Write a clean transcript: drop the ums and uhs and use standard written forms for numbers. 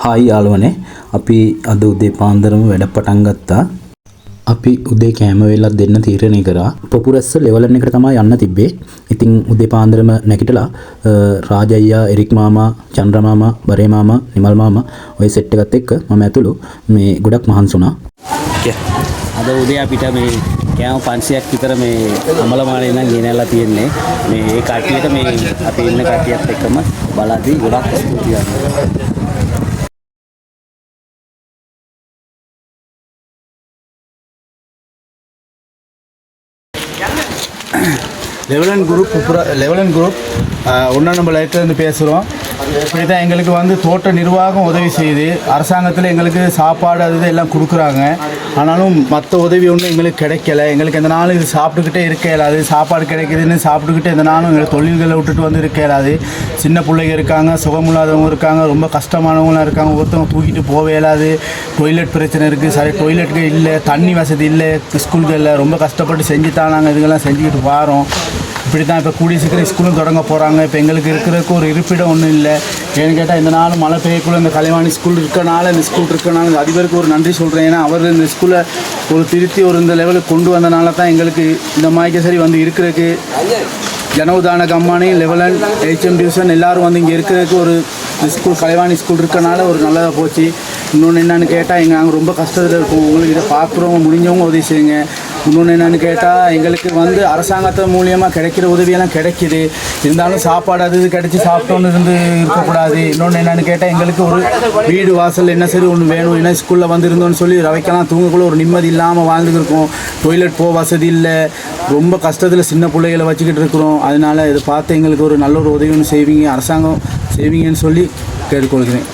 Hi යාළුවනේ අපි අද උදේ පාන්දරම වැඩ පටන් ගත්තා. අපි උදේ කෑම වේලක් දෙන්න තීරණය කරා. පොපුරැස්ස ලෙවල් 1 එකට තමයි යන්න තිබ්බේ. ඉතින් උදේ පාන්දරම නැගිටලා රාජ අයියා, එරික් මාමා, චන්ද්‍ර මාමා, බරේ මාමා, නිමල් මාමා ඔය සෙට් එකත් එක්ක මම ඇතුළු මේ ගොඩක් මහන්සි වුණා. අද උදේ අපිට මේ කෑම 500ක් විතර මේ අමලමාලේ නම් ගෙනල්ලා තියෙන්නේ. මේ ඒ කට්ටියට මේ අපි ඉන්න කට්ටියත් එක්කම බලද්දී ගොඩක් ස්තුතියි. லெவலன் குரூப் ஒன்றாம் நம்பர் லைட்லேருந்து பேசுகிறோம். இப்படி தான் எங்களுக்கு வந்து தோட்ட நிர்வாகம் உதவி செய்யுது. அரசாங்கத்தில் எங்களுக்கு சாப்பாடு அது எல்லாம் கொடுக்குறாங்க. ஆனாலும் மற்ற உதவி ஒன்றும் எங்களுக்கு கிடைக்கல. எங்களுக்கு எந்த நாளும் இது சாப்பிட்டுக்கிட்டே இருக்க இயலாது. சாப்பாடு கிடைக்குதுன்னு சாப்பிட்டுக்கிட்டே எந்த நாளும் எங்களுக்கு தொழில்களை விட்டுட்டு வந்து இருக்க இயலாது. சின்ன பிள்ளைங்க இருக்காங்க, சுகமில்லாதவங்க இருக்காங்க, ரொம்ப கஷ்டமானவங்களாம் இருக்காங்க. ஒருத்தவங்க தூக்கிட்டு போக இயலாது. டொய்லெட் பிரச்சனை இருக்குது, சரி டொய்லெட்டுக்கு இல்லை, தண்ணி வசதி இல்லை, ஸ்கூல்களில் ரொம்ப கஷ்டப்பட்டு செஞ்சு தான் நாங்கள் இதுங்கெல்லாம் செஞ்சுக்கிட்டு வரோம். இப்படி தான் இப்போ கூடிய சீக்கிரம் ஸ்கூலும் தொடங்க போகிறாங்க. இப்போ எங்களுக்கு இருக்கிறதுக்கு ஒரு இருப்பிடம் ஒன்றும் இல்லை. ஏன்னு கேட்டால் இந்த நாளும் மழை பெய்யக்குள்ள இந்த கலைவாணி ஸ்கூல் இருக்கனால, இந்த ஸ்கூல் இருக்கனால இந்த அதிபருக்கு ஒரு நன்றி சொல்கிறேன். ஏன்னா அவர் இந்த ஸ்கூலை ஒரு திருத்தி ஒரு இந்த லெவலுக்கு கொண்டு வந்தனால தான் எங்களுக்கு இந்த மாதிரி சரி வந்து இருக்கிறதுக்கு ஜனவுதான கம்மானி, லெவலன், HM டிவிஷன் எல்லோரும் வந்து இங்கே இருக்கிறதுக்கு ஒரு ஸ்கூல் கலைவாணி ஸ்கூல் இருக்கனால ஒரு நல்லதாக போச்சு. இன்னொன்று என்னென்னு கேட்டால் நாங்கள் ரொம்ப கஷ்டத்தில் இருக்கோம். உங்களுக்கு இதை பார்க்குறவங்க முடிஞ்சவங்க உதவி செய்யுங்க. இன்னொன்று என்னென்னு கேட்டால் எங்களுக்கு வந்து அரசாங்கத்து மூலியமாக கிடைக்கிற உதவியெல்லாம் கிடைக்கிது. இருந்தாலும் சாப்பாடு அது இது கிடச்சி சாப்பிட்டோன்னு இருந்து இருக்கக்கூடாது. இன்னொன்று என்னென்னு கேட்டால் எங்களுக்கு ஒரு வீடு வாசல் என்ன சரி ஒன்று வேணும். ஏன்னா ஸ்கூலில் வந்து இருந்தோன்னு சொல்லி ரவைக்கெல்லாம் தூங்கக்குள்ள ஒரு நிம்மதி இல்லாமல் வாழ்ந்துருக்கோம். டொய்லெட் போக வசதி இல்லை. ரொம்ப கஷ்டத்தில் சின்ன பிள்ளைகளை வச்சுக்கிட்டு இருக்கிறோம். அதனால் இதை பார்த்து எங்களுக்கு ஒரு நல்ல ஒரு உதவி ஒன்று செய்வீங்க, அரசாங்கம் செய்வீங்கன்னு சொல்லி கேட்டுக்கொள்கிறேன்.